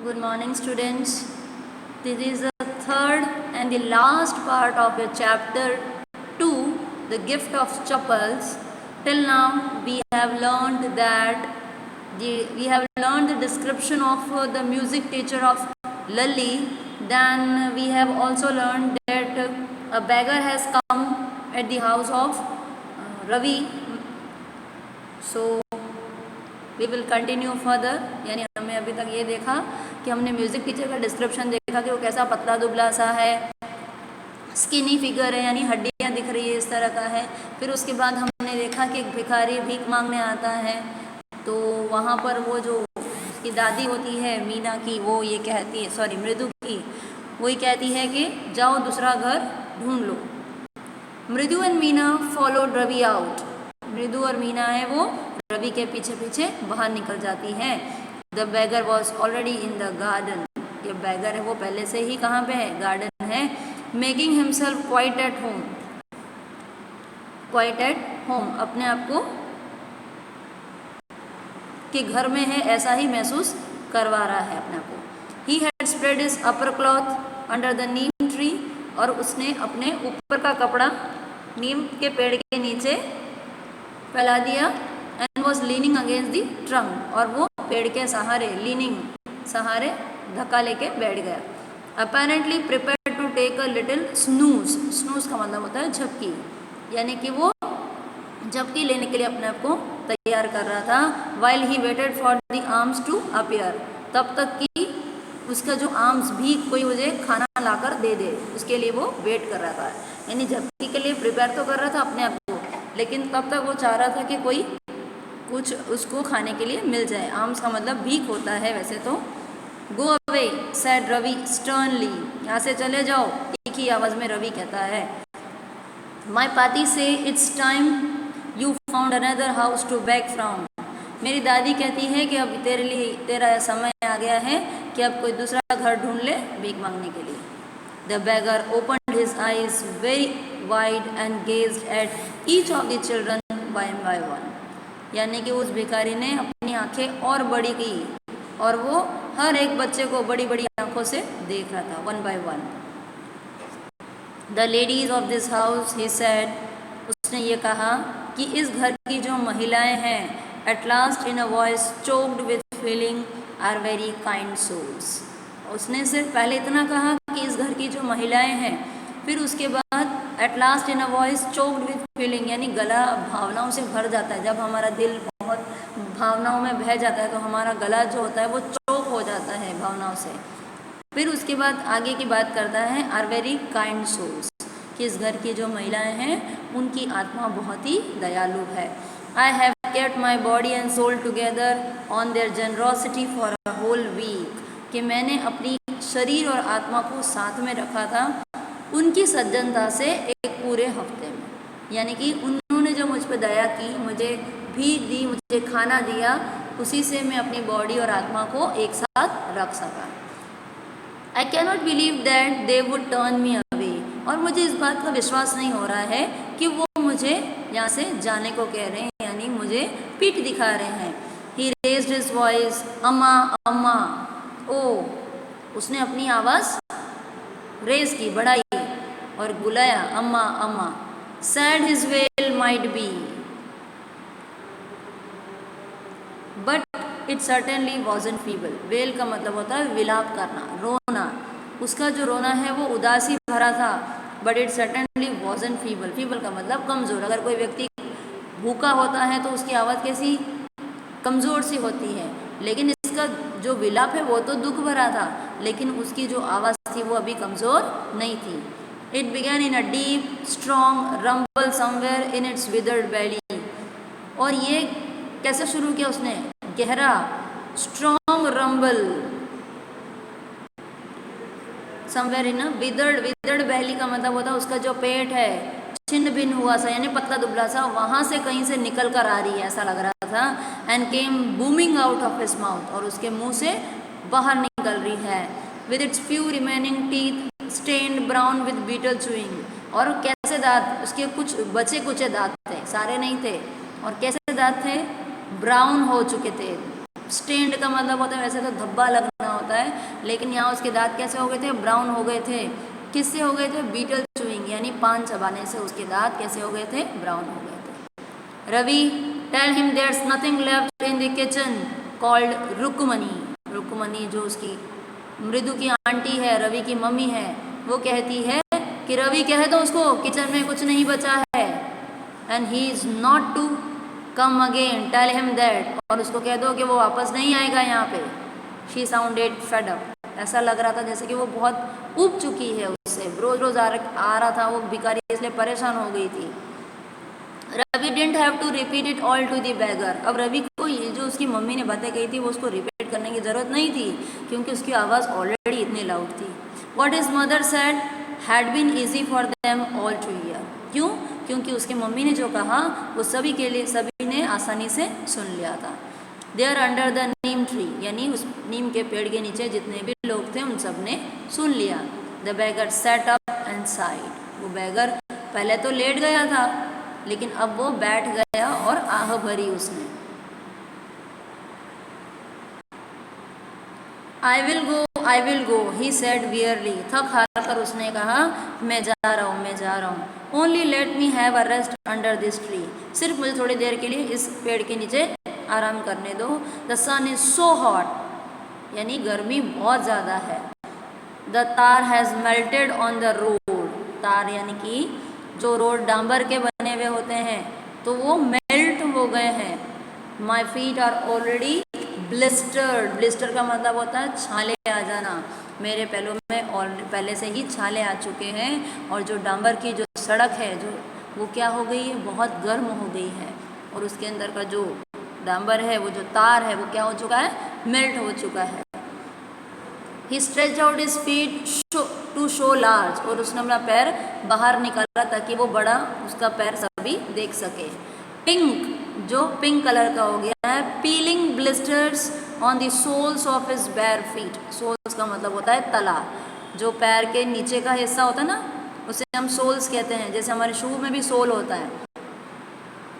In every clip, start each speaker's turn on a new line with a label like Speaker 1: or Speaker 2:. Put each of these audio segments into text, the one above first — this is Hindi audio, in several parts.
Speaker 1: Good morning, students. This is the third and the last part of your chapter 2, The Gift of Chappals. Till now, we have learned the description of the music teacher of Lali. Then we have also learned that a beggar has come at the house of Ravi. So we will continue further, यानी हमें अभी तक ये देखा कि हमने म्यूज़िक टीचर का डिस्क्रिप्शन देखा कि वो कैसा पतला दुबला सा है, स्किनी फिगर है, यानी हड्डियाँ दिख रही है, इस तरह का है। फिर उसके बाद हमने देखा कि एक भिखारी भीख मांगने आता है, तो वहाँ पर वो जो उसकी दादी होती है मीना की, वो ये कहती है, मृदु की, वही कहती है कि जाओ दूसरा घर ढूंढ लो। Mridu and Meena followed Ravi out. Mridu और मीना है वो रवि के पीछे पीछे बाहर निकल जाती हैं। The beggar was already in the garden. ये बैगर है वो पहले से ही कहाँ पे है, गार्डन है। Making himself quite at home. Quite at home, अपने आप को कि घर में है ऐसा ही महसूस करवा रहा है अपने आप को। He had spread his upper cloth under the neem tree. और उसने अपने ऊपर का कपड़ा नीम के पेड़ के नीचे फैला दिया। And was leaning against the trunk. और वो पेड़ के सहारे, लीनिंग सहारे धक्का लेके बैठ गया। Apparently prepare to take a little snooze. Snooze का मतलब होता है झपकी, यानी कि वो झपकी लेने के लिए अपने आप को तैयार कर रहा था। While he waited for the alms to appear. तब तक कि उसका जो आर्म्स भी कोई मुझे खाना लाकर दे दे, उसके लिए वो वेट कर रहा था। यानी झपकी के लिए प्रिपेयर तो कर रहा था अपने आप को, लेकिन तब तक वो चाह रहा था कि कोई कुछ उसको खाने के लिए मिल जाए। आर्म्स का मतलब भीख होता है वैसे तो। Go away said Ravi sternly. यहाँ से चले जाओ, एक ही आवाज़ में रवि कहता है। माई पाती से it's time you found another house to beg from. मेरी दादी कहती है कि अब तेरा समय आ गया है कि अब कोई दूसरा घर ढूंढ ले भीख मांगने के लिए। The bagger opened his eyes very wide and gazed at each of the children one by one. यानी कि उस भिखारी ने अपनी आंखें और बड़ी की और वो हर एक बच्चे को बड़ी बड़ी आंखों से देख रहा था, one by one. The ladies of this house, he said, उसने ये कहा कि इस घर की जो महिलाएं हैं, at last in a voice choked with feeling, are very kind souls. उसने सिर्फ पहले इतना कहा कि इस घर की जो महिलाएं हैं, फिर उसके बाद eight last in a voice choked with feeling, यानी गला भावनाओं से भर जाता है। जब हमारा दिल बहुत भावनाओं में बह जाता है तो हमारा गला जो होता है वो चोक हो जाता है भावनाओं से। फिर उसके बाद आगे की बात करता है, आर वेरी काइंड सोल्स, कि इस घर की जो महिलाएं हैं उनकी आत्मा बहुत ही दयालु है। I have kept my body and soul together on their generosity for a whole week. कि मैंने अपनी शरीर और आत्मा को साथ में रखा था उनकी सज्जनता से एक पूरे हफ्ते में। यानी कि उन्होंने जो मुझ पर दया की, मुझे भीख दी, मुझे खाना दिया, उसी से मैं अपनी बॉडी और आत्मा को एक साथ रख सका। I can not believe that they would turn me away. और मुझे इस बात का विश्वास नहीं हो रहा है कि वो मुझे यहाँ से जाने को कह रहे हैं, यानी मुझे पीठ दिखा रहे हैं। ही रेज्ड हिज वॉइस, अम्मा अम्मा। ओ, उसने अपनी आवाज़ रेज की, बढ़ाई और बुलाया, अम्मा अम्मा। Sad his well might be but it certainly wasn't feeble. Well का मतलब होता है विलाप करना, रोना। उसका जो रोना है वो उदासी भरा था, but it certainly wasn't feeble. Feeble का मतलब कमज़ोर। अगर कोई व्यक्ति भूखा होता है तो उसकी आवाज़ कैसी कमज़ोर सी होती है, लेकिन इसका जो विलाप है वो तो दुख भरा था, लेकिन उसकी जो आवाज़ थी वो अभी कमज़ोर नहीं थी। It began in a deep strong rumble somewhere in its withered belly. और ये कैसे शुरू किया उसने, गहरा strong rumble somewhere in withered belly का मतलब होता है उसका जो पेट है छिन्न भिन्न हुआ सा, यानी पतला दुबला सा, वहाँ से कहीं से निकल कर आ रही है ऐसा लग रहा था। And came booming out of his mouth, और उसके मुंह से बाहर निकल रही है। With its few remaining teeth stained brown with betel chewing. और कैसे दांत, उसके कुछ बचे कुचे दांत थे, सारे नहीं थे। और कैसे दांत थे, ब्राउन हो चुके थे, स्टेन्ड का मतलब होता है वैसे तो धब्बा लगना होता है, लेकिन यहाँ उसके दांत कैसे हो गए थे? ब्राउन हो गए थे। किससे हो गए थे? बीटल चुइंग यानी पान चबाने से उसके दांत कैसे हो गए थे? ब्राउन हो गए थे। Ravi tell him there's nothing left in the kitchen called Rukmani. Rukmani जो उसकी मृदु की आंटी है, रवि की मम्मी है, वो कहती है कि रवि कह दो उसको किचन में कुछ नहीं बचा है। And he is not to come again tell him that, और उसको कह दो कि वो वापस नहीं आएगा यहाँ पे। शी साउंडेड फेड अप, ऐसा लग रहा था जैसे कि वो बहुत ऊब चुकी है उससे, रोज रोज आ रहा था वो भिखारी, इसलिए परेशान हो गई थी। Ravi didn't have to repeat it all to the beggar. अब रवि को ये जो उसकी मम्मी ने बातें कही थी वो उसको रिपीट करने की ज़रूरत नहीं थी, क्योंकि उसकी आवाज़ ऑलरेडी इतनी लाउड थी। What his mother said had been easy for them all to hear. क्यों? क्योंकि उसकी मम्मी ने जो कहा वो सभी के लिए, सभी ने आसानी से सुन लिया था। There under the neem tree, यानी उस नीम के पेड़ के नीचे जितने भी लोग थे उन सब ने सुन लिया। The bagger set up and side, वो बैगर पहले तो लेट गया था लेकिन अब वो बैठ गया और आह भरी उसने। I will go he said verily, थक हार कर उसने कहा मैं जा रहा हूँ, मैं जा रहा हूँ। Only let me have a rest under this tree, सिर्फ मुझे थोड़ी देर के लिए इस पेड़ के नीचे आराम करने दो। The sun is so hot, यानी गर्मी बहुत ज़्यादा है। The tar has melted on the road, tar यानी कि जो रोड डांबर के बने हुए होते हैं तो वो मेल्ट हो गए हैं। My feet are already blistered, blister का मतलब होता है छाले आ जाना। मेरे पैरों में और पहले से ही छाले आ चुके हैं, और जो डांबर की जो सड़क है जो वो क्या हो गई है? बहुत गर्म हो गई है, और उसके अंदर का जो डांबर है, वो जो तार है, वो क्या हो चुका है? मेल्ट हो चुका है। He stretched out his feet to show large, और उसने अपना पैर बाहर निकाला ताकि वो बड़ा उसका पैर सभी देख सके। पिंक, जो पिंक कलर का हो गया है। Peeling blisters on the soles of his bare feet, soles का मतलब होता है तला, जो पैर के नीचे का हिस्सा होता है ना उसे हम सोल्स कहते हैं, जैसे हमारे शू में भी सोल होता है।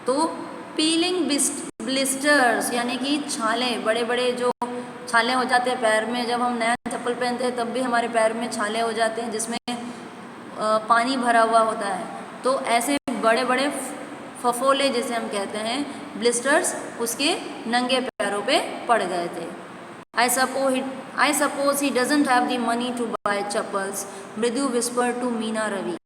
Speaker 1: तो पीलिंग ब्लिस्टर्स यानी कि छाले, बड़े बड़े जो छाले हो जाते हैं पैर में, जब हम नया चप्पल पहनते हैं तब भी हमारे पैर में छाले हो जाते हैं जिसमें पानी भरा हुआ होता है। तो ऐसे बड़े बड़े फफोले जैसे हम कहते हैं, ब्लिस्टर्स उसके नंगे पैरों पे पड़ गए थे। I suppose he doesn't have the money to buy chappals, Mridu whisper to Meena Ravi.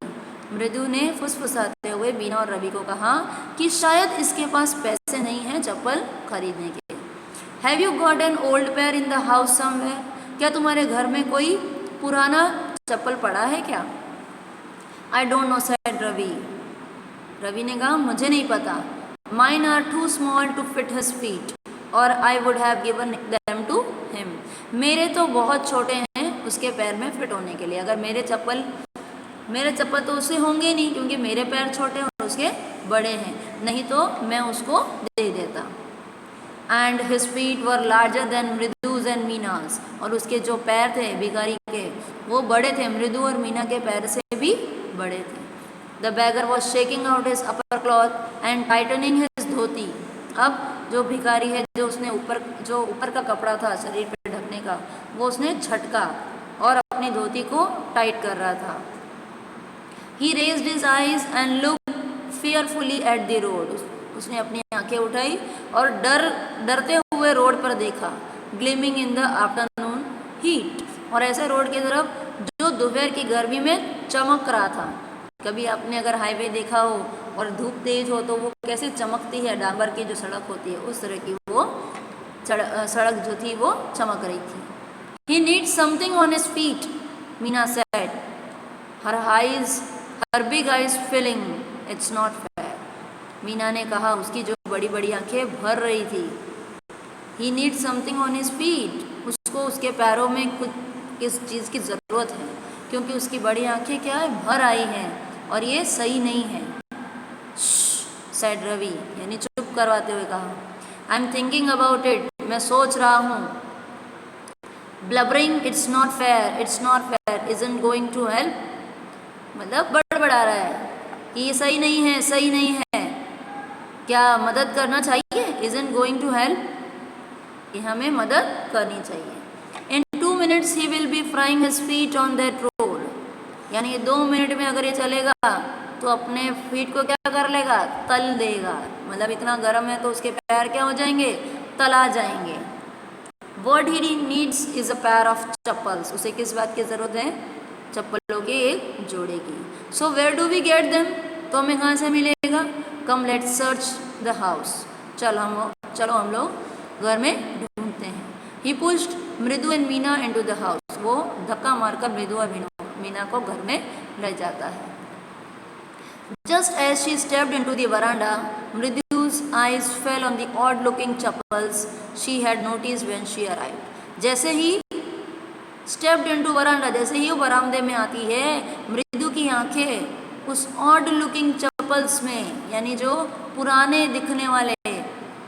Speaker 1: मृदु ने फुसफुसाते हुए बीना और रवि को कहा कि शायद इसके पास पैसे नहीं हैं चप्पल खरीदने के। Have you got an old pair in the house somewhere, क्या तुम्हारे घर में कोई पुराना चप्पल पड़ा है क्या? I don't know said Ravi, Ravi ने कहा मुझे नहीं पता। Mine are too small to fit his feet और I would have given them to him, मेरे तो बहुत छोटे हैं उसके पैर में फिट होने के लिए, अगर मेरे चप्पल तो उससे होंगे नहीं क्योंकि मेरे पैर छोटे और उसके बड़े हैं, नहीं तो मैं उसको दे देता। And his feet were larger than Mridu's and Meena's, और उसके जो पैर थे भिखारी के वो बड़े थे, मृदु और मीना के पैर से भी बड़े थे। The beggar was shaking out his upper cloth and tightening his dhoti, अब जो भिखारी है जो ऊपर का कपड़ा था शरीर पर ढकने का वो उसने झटका और अपनी धोती को टाइट कर रहा था। He raised his eyes and looked fearfully at the road, उसने अपनी आंखें उठाई और डरते हुए रोड पर देखा। ग्लिमिंग इन द आफ्टरनून हीट, और ऐसे रोड की तरफ जो दोपहर की गर्मी में चमक रहा था। कभी आपने अगर हाईवे देखा हो और धूप तेज हो तो वो कैसे चमकती है, डांबर की जो सड़क होती है उस तरह की वो सड़क जो थी वो चमक रही थी। He needs something on his feet, Meena said, her big eyes filling, it's not fair. Meena ने कहा, उसकी जो बड़ी बड़ी आंखें भर रही थी। He needs something on his feet, उसको उसके पैरों में कुछ किस चीज़ की ज़रूरत है क्योंकि उसकी बड़ी आंखें क्या है, भर आई हैं और ये सही नहीं है। सेड रवि, यानी चुप करवाते हुए कहा। I am thinking about it, मैं सोच रहा हूँ। Blubbering it's not fair isn't going to help, मतलब बड़बड़ा रहा है कि ये सही नहीं है, क्या मदद करना चाहिए? इजंट गोइंग टू हेल्प, कि हमें मदद करनी चाहिए। इन 2 minutes he will be frying his feet on that road, यानी 2 मिनट में अगर ये चलेगा तो अपने फीट को क्या कर लेगा, तल देगा। मतलब इतना गर्म है तो उसके पैर क्या हो जाएंगे, तला जाएंगे। What he needs is a pair of chappals, उसे किस बात की ज़रूरत है, चप्पलों की एक जोड़े की। So where do we get them, तो हमें कहाँ से मिलेगा। Come let's search the house, चलो हम लोग घर में ढूंढते हैं। He pushed मृदु and Meena into the house, वो धक्का मारकर मृदु और मीना को घर में ले जाता है। Just as she stepped into the veranda, Mridu's eyes fell on the odd-looking chappals she had noticed when she arrived. जैसे ही stepped into veranda, जैसे ही वो बरामदे में आती है, मृदु की आंखें उस odd-looking chappals में, यानी जो पुराने दिखने वाले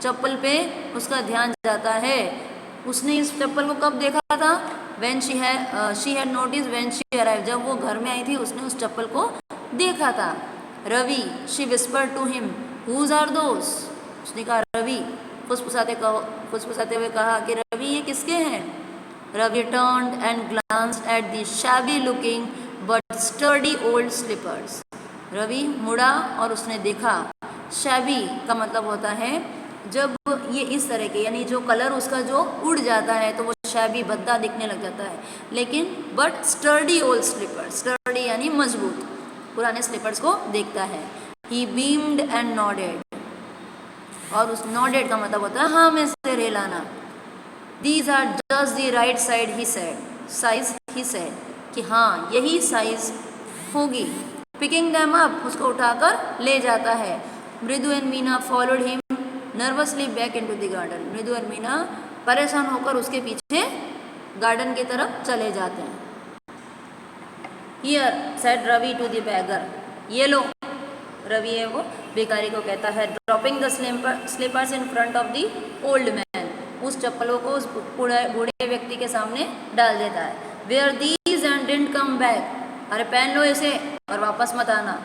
Speaker 1: चप्पल पे उसका ध्यान जाता है। उसने इस चप्पल को कब देखा था, when she had noticed when she arrived, जब वो घर में आई थी उसने उस चप्पल को देखा था। Ravi, she whispered to him, whose are those, उसने कहा रवि, फुसफुसाते हुए कहा कि रवि ये किसके हैं। Ravi turned and glanced at the shabby looking but sturdy old slippers. Ravi मुड़ा और उसने देखा, शैबी का मतलब होता है जब ये इस तरह के, यानी जो कलर उसका जो उड़ जाता है तो वो शैबी भद्दा दिखने लग जाता है। लेकिन but sturdy old slippers, sturdy यानी मजबूत, पुराने स्लीपर्स को देखता है। ही बीम्ड एंड नॉडेड, और उस नॉडेड का मतलब होता है हाँ में से रेलाना। These are just the right side he said, size he said, कि हाँ यही साइज होगी। पिकिंग दैम अप, उसको उठाकर ले जाता है। मृदु and Meena followed him nervously back into the garden, मृदु और मीना परेशान होकर उसके पीछे गार्डन की तरफ चले जाते हैं। Here said Ravi to the beggar, ये लो, रवि है वो भिखारी को कहता है। Dropping the slippers in front of the old man, उस चप्पलों को उस बूढ़े व्यक्ति के सामने डाल देता है। Wear these and didn't come back, अरे पहन लो इसे और वापस मत आना।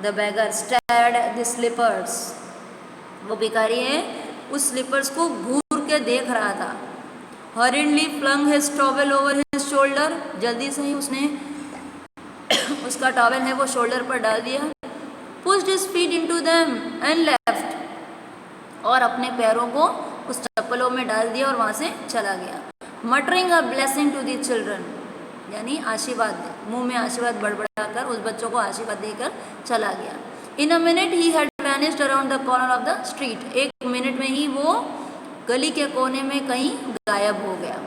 Speaker 1: The beggar stared at the slippers, वो भिखारी है उस स्लीपर्स को घूर के देख रहा था। Hurriedly flung his towel over his shoulder, जल्दी से ही उसने उसका टॉवेल है वो शोल्डर पर डाल दिया। Pushed his feet into them and left, और अपने पैरों को उस चप्पलों में डाल दिया और वहाँ से चला गया। Muttering a blessing to the children, यानी आशीर्वाद, मुंह में आशीर्वाद बड़बड़ाकर उस बच्चों को आशीर्वाद देकर चला गया। In a minute he had vanished around the corner of the street, एक मिनट में ही वो गली के कोने में कहीं गायब हो गया।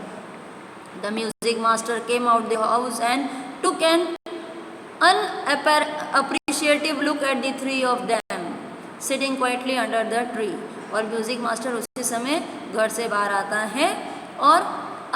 Speaker 1: The music master came out the house and took an unappreciative look at the three of them sitting quietly under the tree, और म्यूजिक मास्टर उसी समय घर से बाहर आता है और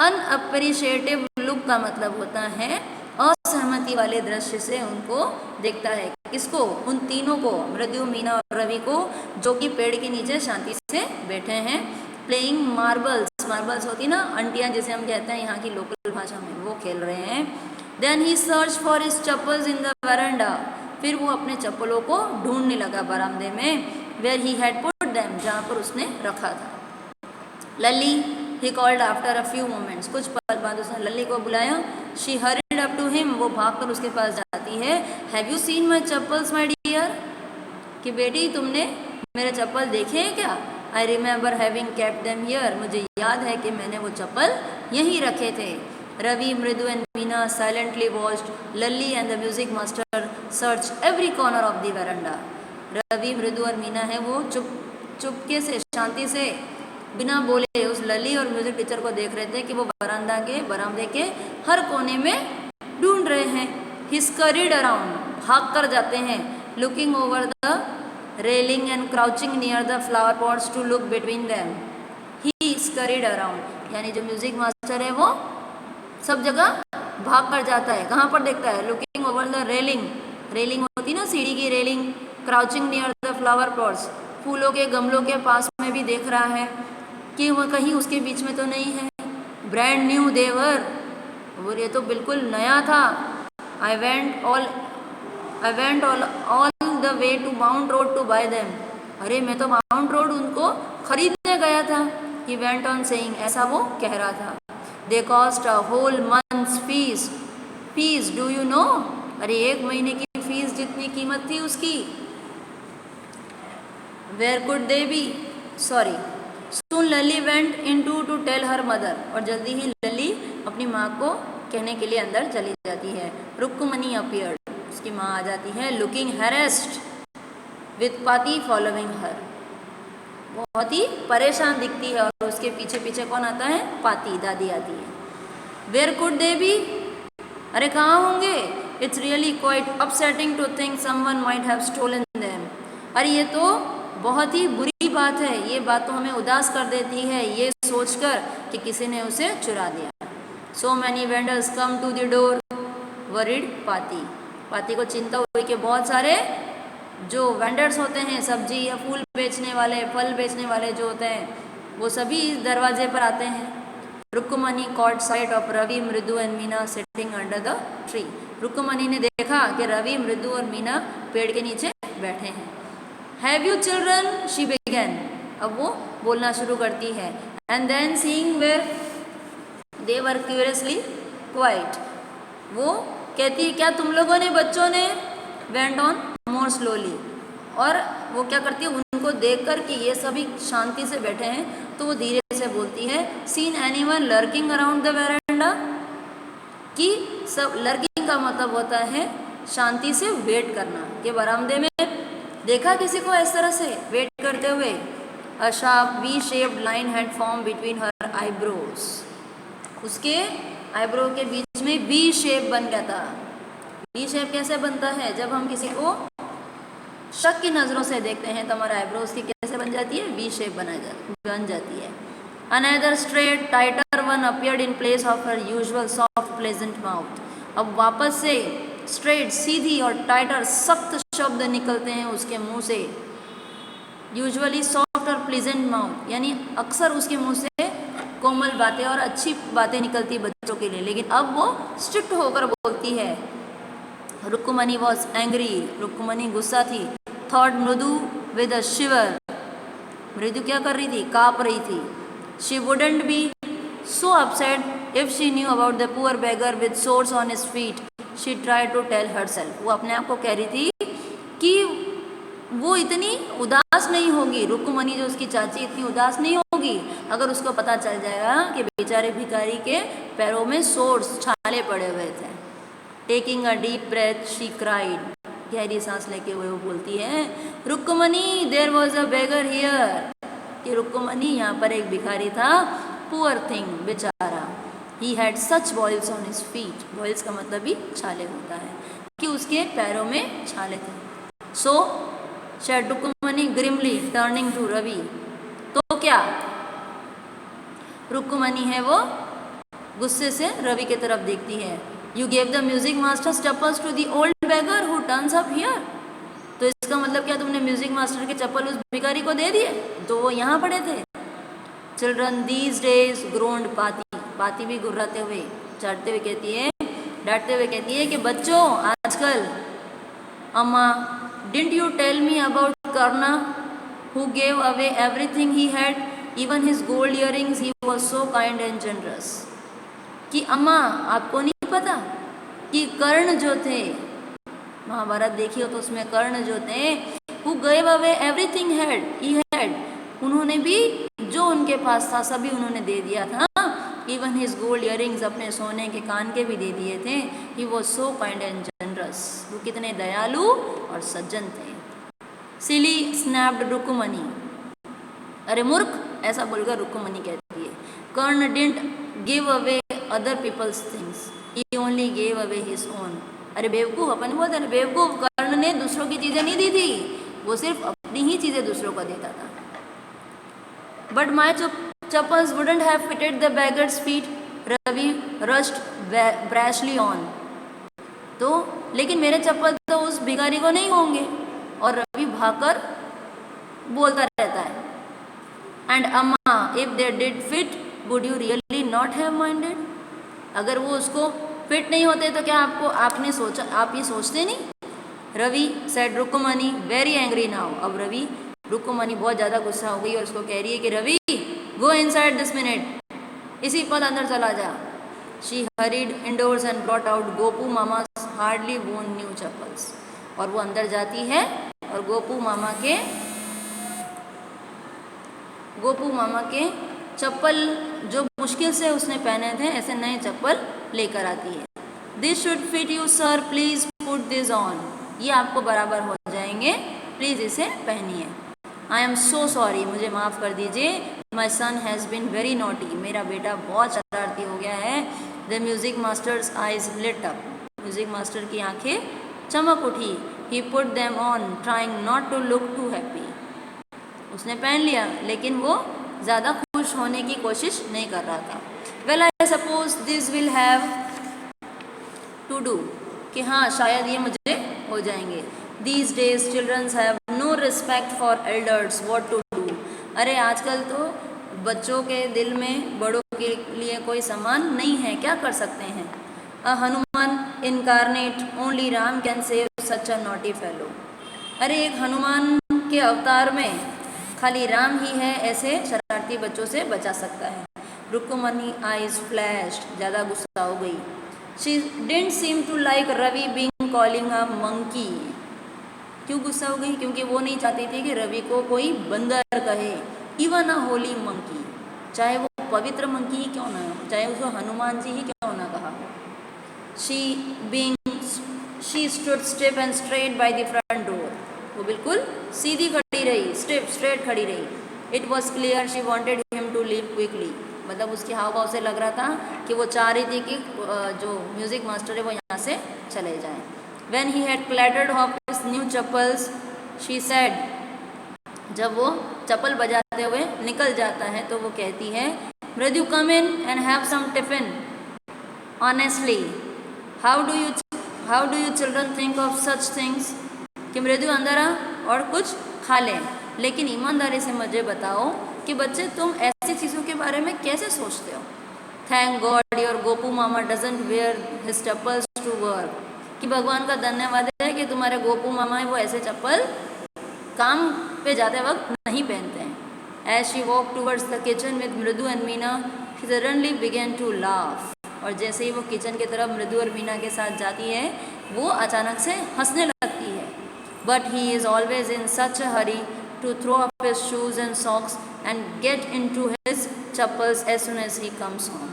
Speaker 1: अनअप्रिशिएटिव लुक का मतलब होता है असहमति वाले दृश्य से उनको देखता है। किसको, उन तीनों को, मृदु, मीना और रवि को, जो कि पेड़ के नीचे शांति से बैठे हैं। प्लेइंग मार्बल्स, मार्बल्स होती ना अंटियाँ जिसे हम कहते हैं यहाँ की लोकल भाषा में, वो खेल रहे हैं। Then he searched for his chappals in the veranda, फिर वो अपने चप्पलों को ढूंढने लगा बरामदे में। Where he had put them, जहाँ पर उसने रखा था। लल्ली, he called after a few moments, कुछ पल बाद उसने लल्ली को बुलाया। She hurried up to him, वो भागकर उसके पास जाती है। Have you seen my chappals, my dear, कि बेटी तुमने मेरे चप्पल देखे हैं क्या। I remember having kept them here, मुझे याद है कि मैंने वो चप्पल यहीं रखे थे। Ravi, Mridu and Meena silently watched Lalli and the music master search every corner of the veranda. Ravi, मृदु और मीना है वो चुपके से, शांति से, बिना बोले उस लली और म्यूजिक टीचर को देख रहे थे कि वो बरामदे के हर कोने में ढूंढ रहे हैं। He scurried around, भाग कर जाते हैं। Looking over the railing and crouching near the flower pots to look between them. He scurried around, यानी जो म्यूजिक मास्टर है वो सब जगह भाग कर जाता है। कहाँ पर देखता है, looking over the railing, railing होती ना सीढ़ी की railing, crouching near the flower pots, फूलों के गमलों के पास में भी देख रहा है कि वह कहीं उसके बीच में तो नहीं है। ब्रांड न्यू देवर, और ये तो बिल्कुल नया था। I went all the way to Mount Road to buy them, अरे मैं तो माउंट रोड उनको खरीदने गया था। ही वेंट ऑन सेइंग, ऐसा वो कह रहा था। They cost a whole month's fees, fees do you know, अरे 1 महीने की फीस जितनी कीमत थी उसकी। Where could they be, sorry, soon Lalli went into to tell her mother, और जल्दी ही लली अपनी माँ को कहने के लिए अंदर चली जाती है। रुक्मणी अपीयर्ड, उसकी माँ आ जाती है, लुकिंग हैरेस्ड विथ पाती फॉलोइंग हर, बहुत ही परेशान दिखती है और उसके पीछे पीछे कौन आता है, पाती दादी आती है। वेयर कुड दे बी, अरे कहाँ होंगे, it's really quite upsetting to think someone might have stolen them, अरे ये तो बहुत ही बुरी बात है, ये बात तो हमें उदास कर देती है ये सोचकर कि किसी ने उसे चुरा दिया। So many vendors come to the door worried Paati, Paati को चिंता हुई कि बहुत सारे जो वेंडर्स होते हैं, सब्जी या फूल बेचने वाले, फल बेचने वाले जो होते हैं, वो सभी इस दरवाजे पर आते हैं। Rukmani caught sight of Ravi, Mridu and Meena sitting under the tree, Rukmani ने देखा कि रवि, मृदु और मीना पेड़ के नीचे बैठे हैं। Have you children, she began, अब वो बोलना शुरू करती है। And then seeing where they were curiously quiet, वो कहती है क्या तुम लोगों ने, बच्चों ने, वेंट ऑन मोर स्लोली, और वो क्या करती है, उनको देखकर कि ये सभी शांति से बैठे हैं तो वो धीरे से बोलती है, seen anyone lurking around the veranda, कि सब, लर्किंग का मतलब होता है शांति से वेट करना, कि बरामदे में देखा किसी को इस तरह से वेट करते हुए। A sharp V shaped line had form between her eyebrows, उसके आईब्रो के बीच में वी शेप बन गया था। वी शेप कैसे बनता है, जब हम किसी को शक की नज़रों से देखते हैं तो हमारा आईब्रोज की कैसे बन जाती है, वी शेप बन जाती है। Another straight tighter one appeared in place of her usual soft pleasant mouth, अब वापस से स्ट्रेट, सीधी और टाइटर, सख्त शब्द निकलते हैं उसके मुंह से। यूजुअली सॉफ्ट और प्लीजेंट माउथ, यानी अक्सर उसके मुंह से कोमल बातें और अच्छी बातें निकलती बच्चों के लिए, लेकिन अब वो स्ट्रिक्ट होकर बोलती है। रुक्मणी वॉज एंग्री, रुक्मणी गुस्सा थी। थॉट मृदु विद अ शिवर, मृदु क्या कर रही थी, काँप रही थी। She wouldn't be so upset if she knew about the poor beggar with sores on his feet, she try to tell herself, वो अपने आप को कह रही थी कि वो इतनी उदास नहीं होगी, रुक्मणी जो उसकी चाची, इतनी उदास नहीं होगी अगर उसको पता चल जाएगा कि बेचारे भिखारी के पैरों में सोर्स, छाले पड़े हुए थे। Taking a deep breath she cried, गहरी सांस लेके हुए वो बोलती है, Rukmani there was a beggar here, कि रुक्मणी यहाँ पर एक भिखारी था, पुअर थिंग, बेचारा। He had such boils on his feet, boils का मतलब भी छाले होता है, कि उसके पैरों में छाले थे। So said Rukmani grimly turning to Ravi, तो क्या, रुक्मणी है वो गुस्से से रवि की तरफ देखती है। You gave the music master chappals to the old beggar who turns up here, तो इसका मतलब क्या, तुमने म्यूजिक मास्टर के चप्पल उस भिखारी को दे दिए तो वो यहाँ पड़े थे। चिल्ड्रन दीज डेज ग्रोन्ड पाती, पाती भी गुर्राते हुए, चढ़ते हुए कहती है, डांटते हुए कहती है कि बच्चों आजकल, Amma didn't you tell me about Karna who gave away everything he had, even his gold earrings, he was so kind and generous, कि अम्मा आपको नहीं पता कि कर्ण जो थे, महाभारत देखी हो तो उसमें कर्ण जो थे, who gave away everything he had, उन्होंने भी जो उनके पास था सभी उन्होंने दे दिया था। इवन हिज गोल्ड इयरिंग्स, अपने सोने के कान के भी दे दिए थे। ही was so kind and generous, वो कितने दयालु और सज्जन थे। सिली स्नैप्ड रुक्मणी, अरे मूर्ख, ऐसा बोलकर रुक्मणी कहती है। Karna didn't give away other people's things, he only gave away his own, अरे बेवकूफ़, अपन बोलते हैं बेवकूफ़, कर्ण ने दूसरों की चीज़ें नहीं दी थी, वो सिर्फ अपनी ही चीज़ें दूसरों को देता था। But my chappals wouldn't have fitted the beggar's feet, Ravi rushed brashly on, तो लेकिन मेरे चप्पल तो उस भिखारी को नहीं होंगे, और रवि भागकर बोलता रहता है। एंड अम्मा if they did fit would you really not have minded, अगर वो उसको फिट नहीं होते तो क्या आपको, आपने सोचा, आप ये सोचते नहीं। Ravi said Rukmani very angry now, अब रवि, रुक्मणी बहुत ज़्यादा गुस्सा हो गई और उसको कह रही है कि Ravi go inside this minute, इसी पद अंदर चला जा। She hurried indoors and brought out Gopu Mama hardly worn new chappals, और वो अंदर जाती है और गोपू मामा के चप्पल जो मुश्किल से उसने पहने थे, ऐसे नए चप्पल लेकर आती है। This should fit you sir, please put this on, ये आपको बराबर हो जाएंगे, प्लीज इसे पहनिए। आई एम सो सॉरी, मुझे माफ़ कर दीजिए। My son has been very naughty, मेरा बेटा बहुत शरारती हो गया है। The music master's eyes lit up, music master की आंखें चमक उठी। He put them on trying not to look too happy, उसने पहन लिया लेकिन वो ज़्यादा खुश होने की कोशिश नहीं कर रहा था। Well I suppose this will have to do, कि हाँ शायद ये मुझे हो जाएंगे। These days childrens have no respect for elders, what to do. अरे आजकल तो बच्चों के दिल में बड़ों के लिए कोई सम्मान नहीं है, क्या कर सकते हैं। A Hanuman incarnate, only Ram can save such a naughty fellow. अरे एक हनुमान के अवतार में खाली राम ही है ऐसे शरारती बच्चों से बचा सकता है। रुक्मणी आइज फ्लैश्ड, ज़्यादा गुस्सा हो गई। She didn't seem to like Ravi being calling a monkey. क्यों गुस्सा हो गई? क्योंकि वो नहीं चाहती थी कि रवि को कोई बंदर कहे, इवन अ होली मंकी, चाहे वो पवित्र मंकी ही क्यों ना हो, चाहे उसको हनुमान जी ही क्यों ना कहा हो। She stood stiff and straight by the front door, वो बिल्कुल सीधी खड़ी रही, स्ट्रेट खड़ी रही। It was clear she wanted him to leave quickly, मतलब उसके हाव भाव से लग रहा था कि वो चाह रही थी कि जो म्यूजिक मास्टर है वो यहाँ से चले जाएं। When he had clattered off his new chappals, she said, जब वो चप्पल बजाते हुए निकल जाता है तो वो कहती है, मृदु come in and have some tiffin. Honestly, how do you children think of such things? कि मृदु अंदर आ और कुछ खा लें। लेकिन ईमानदारी से मुझे बताओ कि बच्चे तुम ऐसी चीज़ों के बारे में कैसे सोचते हो। Thank God your Gopu mama doesn't wear his chappals to work. कि भगवान का धन्यवाद है कि तुम्हारे गोपू मामा है वो ऐसे चप्पल काम पे जाते वक्त नहीं पहनते हैं। As she walked towards the kitchen with मृदु and Meena, she suddenly began to laugh. और जैसे ही वो किचन की तरफ मृदु और मीना के साथ जाती है वो अचानक से हंसने लगती है। But he is always in such a hurry to throw off his shoes and socks and get into his chappals as soon as he comes home.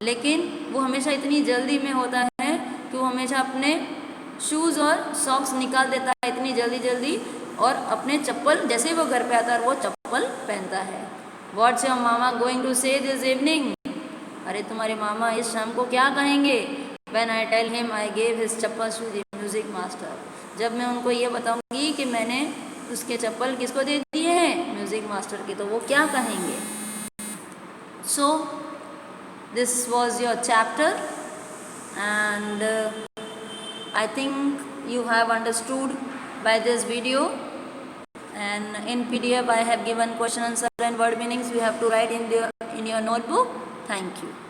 Speaker 1: लेकिन वो हमेशा इतनी जल्दी में होता है कि वो हमेशा अपने शूज़ और सॉक्स निकाल देता है इतनी जल्दी और अपने चप्पल जैसे ही वो घर पे आता है वो चप्पल पहनता है। What's your mama going to say this evening? अरे तुम्हारे मामा इस शाम को क्या कहेंगे? When I tell him I gave his chappals to the music master. जब मैं उनको ये बताऊंगी कि मैंने उसके चप्पल किसको दे दिए हैं, म्यूज़िक मास्टर के, तो वो क्या कहेंगे। So this was your chapter and I think you have understood by this video, and in PDF I have given question answer and word meanings. You have to write in your notebook. Thank you.